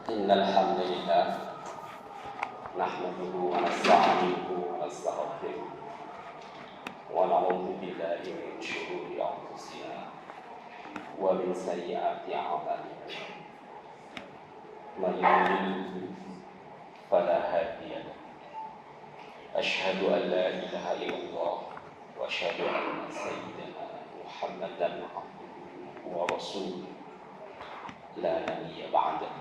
إن الحمد لله نحمده ونستعينه ونستغفره ونعوذ بالله من شرور أنفسنا ومن سيئات أعمالنا من يضلل فلا هادي له أشهد أن لا إله إلا الله وأشهد أن سيدنا محمدا عبده ورسوله لا نبي بعده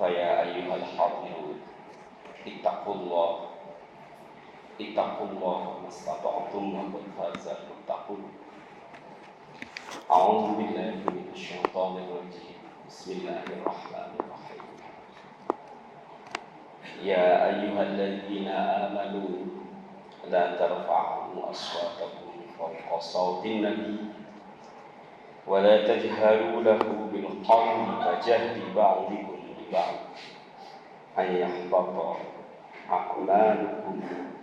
فيا أيها الحاضرون اتقوا الله ما استطعتم وقد فاز المتقون. أعوذ بالله من الشيطان الرجيم بسم الله الرحمن الرحيم. يا أيها الذين آمنوا لا ترفعوا أصواتكم فوق صوت النبي ولا تجهروا له بالقول كجهر بعضكم لبعض أن يحبط أعمالكم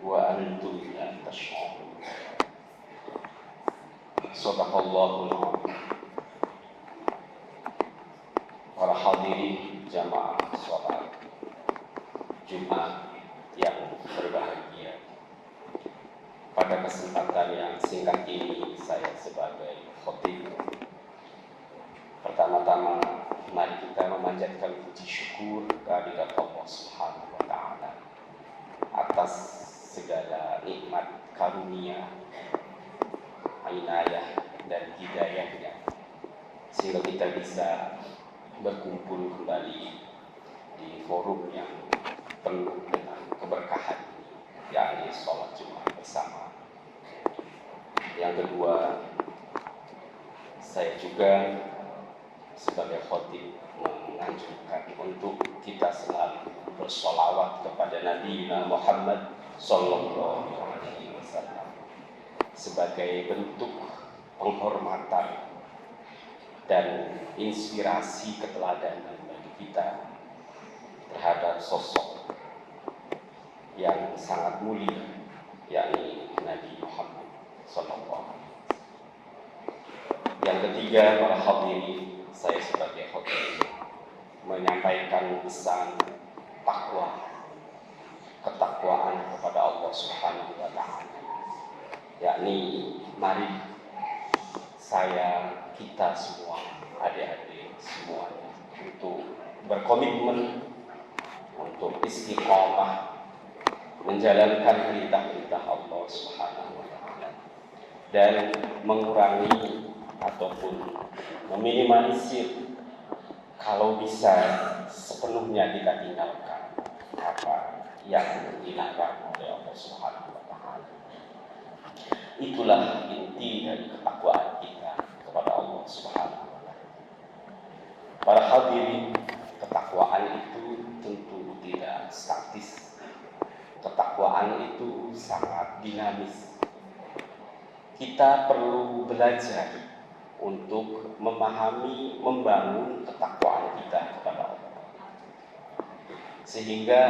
وأنتم لا تشعرون. Sadaqallahul Azim. Para hadirin jamaah sholat Jumat yang berbahagia, pada kesempatan yang singkat ini saya sebagai khatib pertama-tama mari kita memanjatkan puji syukur kehadirat Allah Subhanahu wa taala atas segala nikmat karunia, inayah dan hidayahnya sehingga kita bisa berkumpul kembali di forum yang penuh dengan keberkahan, yakni sholat Jumat bersama. Yang kedua, saya juga sebagai khatib menganjurkan untuk kita selalu bersolawat kepada Nabi Muhammad Sallallahu Alaihi Wasallam sebagai bentuk penghormatan dan inspirasi keteladanan bagi kita terhadap sosok yang sangat mulia, yakni Nabi Muhammad Sallallahu Alaihi Wasallam. Yang ketiga, para hadirin, saya sebagai khatib menyampaikan pesan takwa, ketakwaan kepada Allah Subhanahu wa taala. Yakni mari kita semua, adik-adik semuanya untuk berkomitmen untuk istiqomah menjalankan perintah-perintah Allah Subhanahu wa taala dan mengurangi ataupun meminimalisir kalau bisa sepenuhnya kita tinggalkan apa yang dilarang oleh Allah Subhanahu wa taala. Itulah inti dari ketakwaan kita kepada Allah Subhanahu wa taala. Para hadirin, ketakwaan itu tentu tidak statis. Ketakwaan itu sangat dinamis. Kita perlu belajar untuk memahami, membangun ketakwaan kita kepada Allah. Sehingga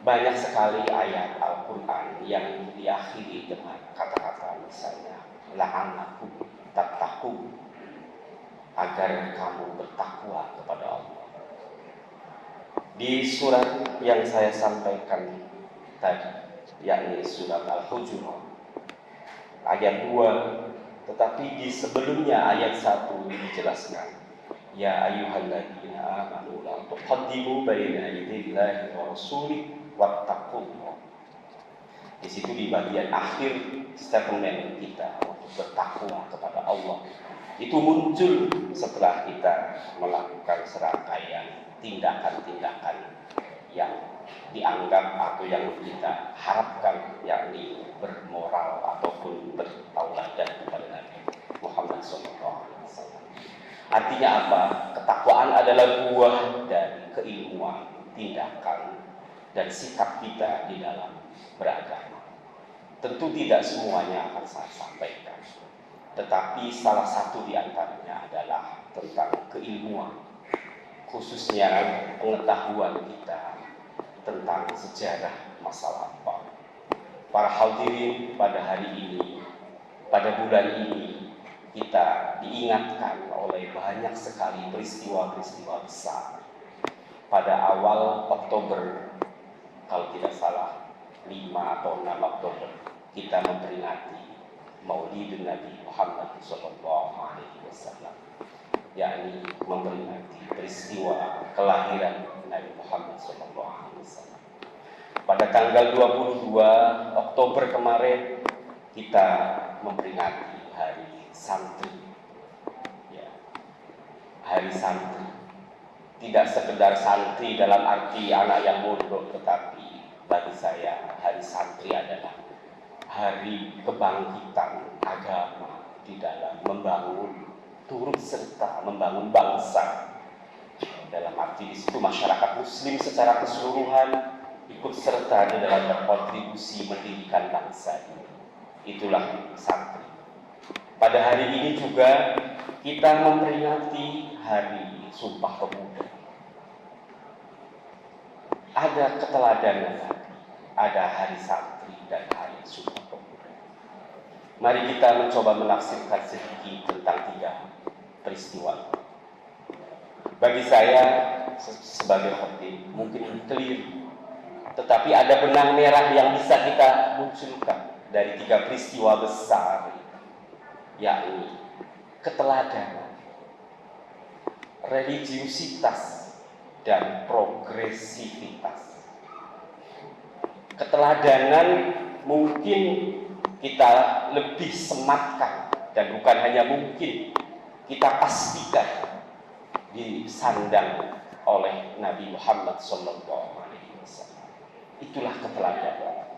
banyak sekali ayat Al-Quran yang diakhiri dengan kata-kata misalnya la'anakum tattaqun, agar kamu bertakwa kepada Allah. Di surat yang saya sampaikan tadi, yakni surat Al-Hujurat ayat 2, tetapi di sebelumnya ayat 1 dijelaskan, ya ayyuhalladzina amanu la tuqaddimu baina yadayillahi wa rasulih wattaqullah. Di situ di bagian akhir statement kita untuk bertakwa kepada Allah itu muncul setelah kita melakukan serangkaian tindakan-tindakan yang dianggap atau yang kita harapkan, yakni bermoral ataupun bertauladan kepada Nabi Muhammad SAW. Artinya apa? Ketakwaan adalah buah dari keilmuan, tindakan, dan sikap kita di dalam beragama. Tentu tidak semuanya akan saya sampaikan, tetapi salah satu di antaranya adalah tentang keilmuan, khususnya pengetahuan kita tentang sejarah masa lampau. Para hadirin, pada hari ini, pada bulan ini, kita diingatkan oleh banyak sekali peristiwa-peristiwa besar. Pada awal Oktober, kalau tidak salah 5 atau 6 Oktober, kita memperingati Maulidun Nabi Muhammad SAW, yakni memperingati peristiwa kelahiran Nabi Muhammad SAW. Pada tanggal 22 Oktober kemarin kita memperingati Hari Santri. Ya, Hari Santri. Tidak sekedar santri dalam arti anak yang mondok, tetapi bagi saya Hari Santri adalah hari kebangkitan agama di dalam membangun, turut serta membangun bangsa. Dalam arti di situ masyarakat Muslim secara keseluruhan ikut serta di dalam berkontribusi mendirikan bangsa ini. Itulah santri. Pada hari ini juga kita memperingati Hari Sumpah Pemuda. Ada keteladanan, ada Hari Santri dan Hari Sumpah Pemuda. Mari kita mencoba menafsirkan sedikit tentang 3 peristiwa. Bagi saya sebagai khatib mungkin keliru, tetapi ada benang merah yang bisa kita munculkan dari 3 peristiwa besar, yakni keteladanan, religiusitas, dan progresivitas. Keteladanan mungkin kita lebih sematkan, dan bukan hanya mungkin, kita pastikan disandang oleh Nabi Muhammad SAW. Itulah keteladanan.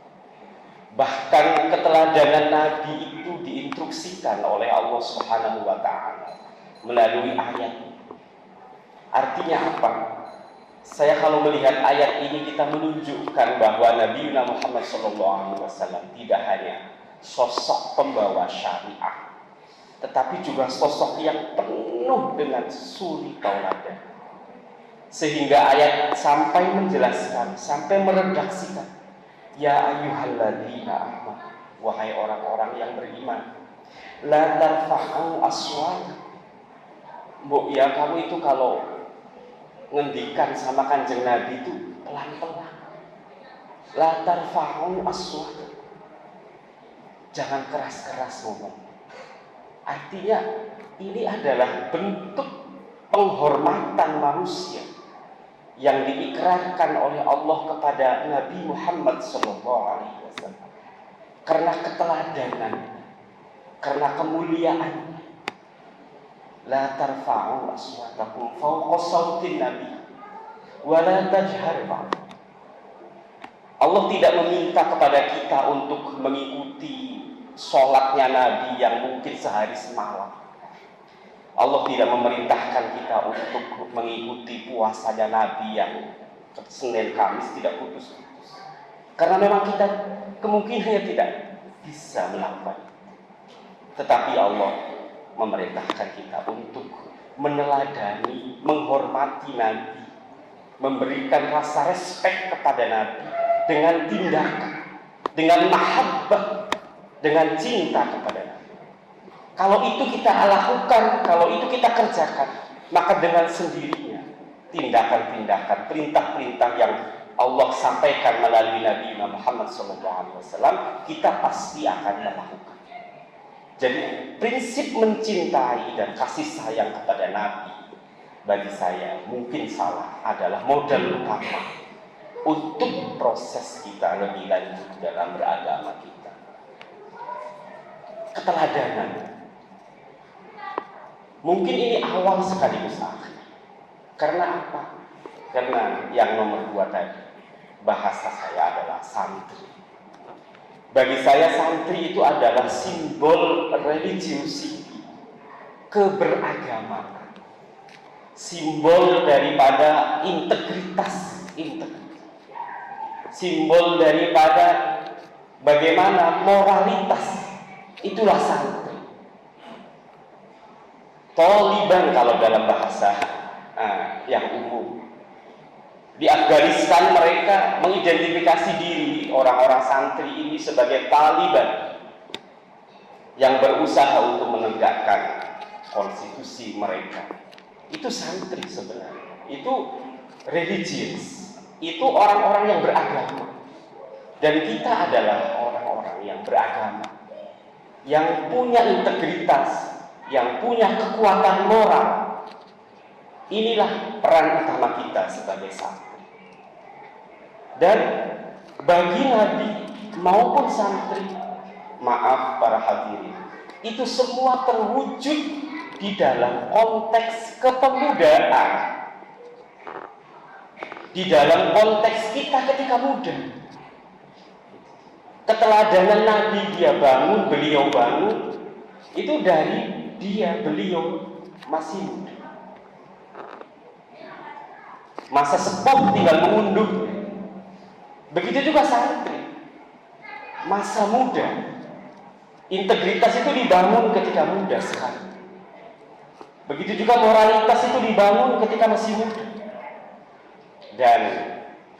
Bahkan keteladanan Nabi itu diinstruksikan oleh Allah Subhanahu wa Ta'ala melalui ayat. Artinya apa? Saya kalau melihat ayat ini, kita menunjukkan bahwa Nabi Muhammad SAW tidak hanya sosok pembawa syariah, tetapi juga sosok yang penuh dengan suri tauladan. Sehingga ayat sampai menjelaskan, sampai meredaksikan, ya ayyuhalladzina amanu, wahai orang-orang yang beriman, la tarfa'u aswatakum. Mbok ya, kamu itu kalau ngendikan sama Kanjeng Nabi itu pelan-pelan. La tarfa'u aswatakum. Jangan keras-keras ngomong. Artinya ini adalah bentuk penghormatan manusia yang diikrarkan oleh Allah kepada Nabi Muhammad SAW karena keteladanan, karena kemuliaan. La tarfa'u aswatakum fawqa sautin nabi wa la tajhar ba'd. Allah tidak meminta kepada kita untuk mengikuti sholatnya Nabi yang mungkin sehari semalam. Allah tidak memerintahkan kita untuk mengikuti puasanya Nabi yang Senin Kamis tidak putus-putus. Karena memang kita kemungkinannya tidak bisa melakukan. Tetapi Allah memerintahkan kita untuk meneladani, menghormati Nabi, memberikan rasa respek kepada Nabi dengan tindakan, dengan mahabbah, dengan cinta kepada Nabi. Kalau itu kita lakukan, kalau itu kita kerjakan, maka dengan sendirinya tindakan-tindakan, perintah-perintah yang Allah sampaikan melalui Nabi Muhammad SAW, kita pasti akan melakukan. Jadi prinsip mencintai dan kasih sayang kepada Nabi bagi saya mungkin salah adalah modal utama untuk proses kita lebih lanjut dalam beragama kita. Keteladanan mungkin ini awal sekaligus akhir. Karena apa? Karena yang nomor 2 tadi, bahasa saya adalah santri. Bagi saya santri itu adalah simbol religiosity, keberagamaan, simbol daripada integritas, simbol daripada bagaimana moralitas. Itulah santri. Taliban kalau dalam bahasa yang umum. Di Afghanistan mereka mengidentifikasi diri orang-orang santri ini sebagai Taliban. yang berusaha untuk menegakkan konstitusi mereka. Itu santri sebenarnya. Itu religius. Itu orang-orang yang beragama. Dan kita adalah orang-orang yang beragama, yang punya integritas, yang punya kekuatan moral. Inilah peran utama kita sebagai santri. Dan bagi Nabi maupun santri, maaf para hadirin, itu semua terwujud di dalam konteks kepemudaan, di dalam konteks kita ketika muda. Keteladanan Nabi, dia bangun, beliau bangun, itu dari beliau masih muda. Masa sepuh tinggal mengunduh. Begitu juga santri, masa muda, integritas itu dibangun ketika muda sekali. Begitu juga moralitas itu dibangun ketika masih muda. Dan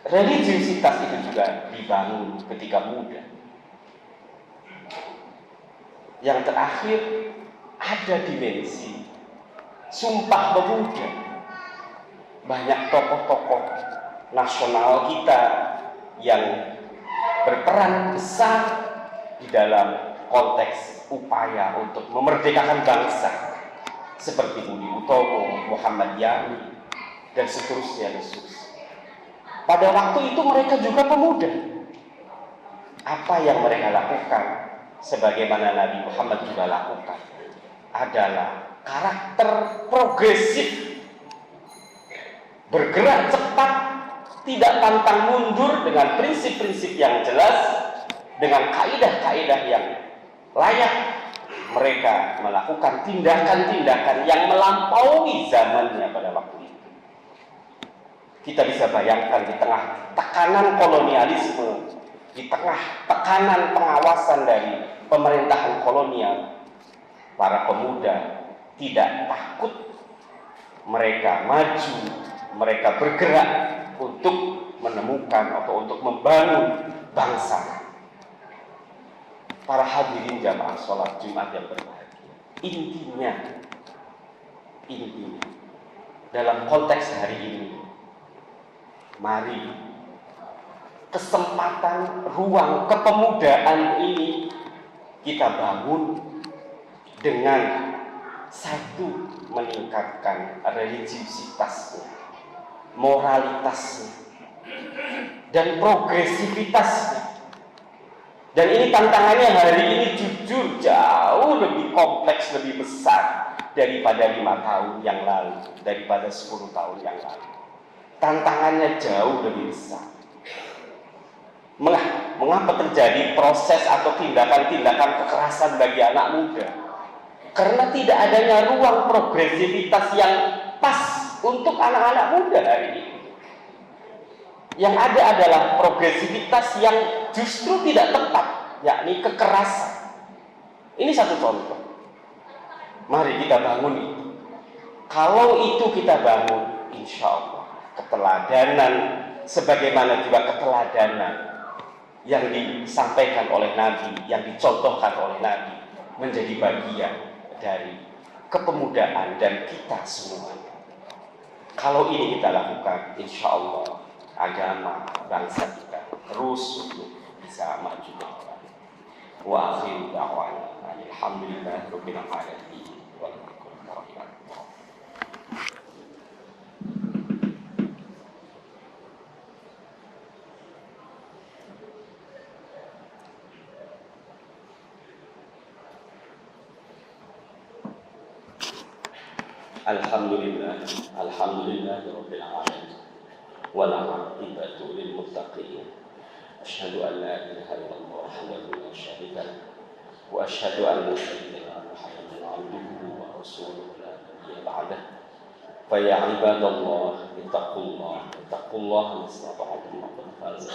religiusitas itu juga dibangun ketika muda. Yang terakhir, ada dimensi Sumpah Pemuda. Banyak tokoh-tokoh nasional kita yang berperan besar di dalam konteks upaya untuk memerdekakan bangsa, seperti Budi Utomo, Muhammad Yani, dan seterusnya. Pada waktu itu mereka juga pemuda. Apa yang mereka lakukan, sebagaimana Nabi Muhammad juga lakukan, adalah karakter progresif, bergerak cepat, tidak pantang mundur, dengan prinsip-prinsip yang jelas, dengan kaidah-kaidah yang layak. Mereka melakukan tindakan-tindakan yang melampaui zamannya pada waktu itu. Kita bisa bayangkan di tengah tekanan kolonialisme, di tengah tekanan pengawasan dari pemerintahan kolonial, para pemuda tidak takut. Mereka maju, mereka bergerak untuk menemukan atau untuk membangun bangsa. Para hadirin jamaah sholat Jumat yang berbahagia, intinya dalam konteks hari ini, mari kesempatan ruang kepemudaan ini kita bangun dengan satu, meningkatkan religiusitasnya, moralitasnya, dan progresivitasnya. Dan ini tantangannya hari ini jujur jauh lebih kompleks, lebih besar daripada 5 tahun yang lalu, daripada 10 tahun yang lalu. Tantangannya jauh lebih besar. Mengapa terjadi proses atau tindakan-tindakan kekerasan bagi anak muda? Karena tidak adanya ruang progresivitas yang pas untuk anak-anak muda hari ini. Yang ada adalah progresivitas yang justru tidak tepat, yakni kekerasan. Ini satu contoh. Mari kita bangun itu. Kalau itu kita bangun, insya Allah keteladanan, sebagaimana juga keteladanan yang disampaikan oleh Nabi, yang dicontohkan oleh Nabi, menjadi bagian dari kepemudaan dan kita semua. Kalau ini kita lakukan, insya Allah agama bangsa kita terus bisa maju ke depan. Wa akhiru da'wana alhamdulillahirabbil alamin. Alhamdulillahirabbil alamin. والعاقبة للمتقين أشهد أن لا إله إلا الله وحده لا شريك له وأشهد أن سيدنا محمدا عبده ورسوله لا نبي بعده فيا عباد الله اتقوا الله ما استطعتم وقد فاز.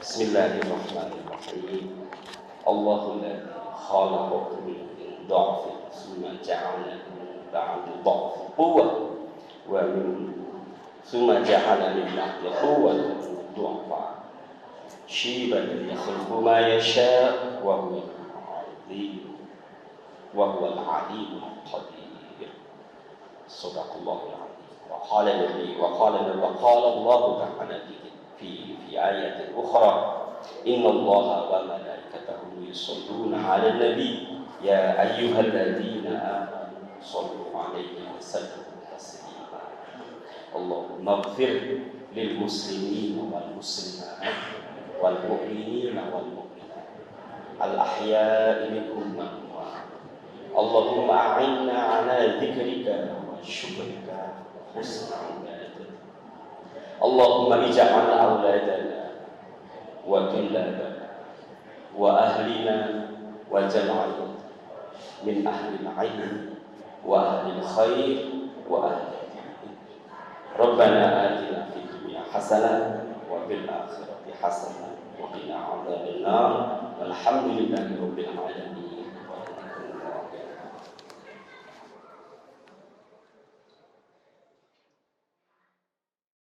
بسم الله الرحمن الرحيم. الله الذي خلقكم من ضعف ثم جعل بعد ضعف قوة ومن ثم جعل من بعد قوة ضعفا شيبا يخلق ما يشاء وهو العظيم وهو العليم القدير. صدق الله العظيم. وقال الله تعالى في آية أخرى إن الله وملائكته يصلون على النبي يا أيها الذين آمنوا صلوا عليه وسلموا تسليما. اللهم اغفر للمسلمين والمسلمات والمؤمنين والمؤمنات الأحياء منهم والأموات. اللهم أعنا على ذكرك وشكرك وحسن عبادتك. اللهم اجعل أولادنا وكلنا وأهلنا وجمعنا من أهل العلم وأهل الخير وأهل الدين. ربنا آتنا في الدنيا حسنة وفي الآخرة حسنة وقنا عذاب النار. والحمد لله رب العالمين.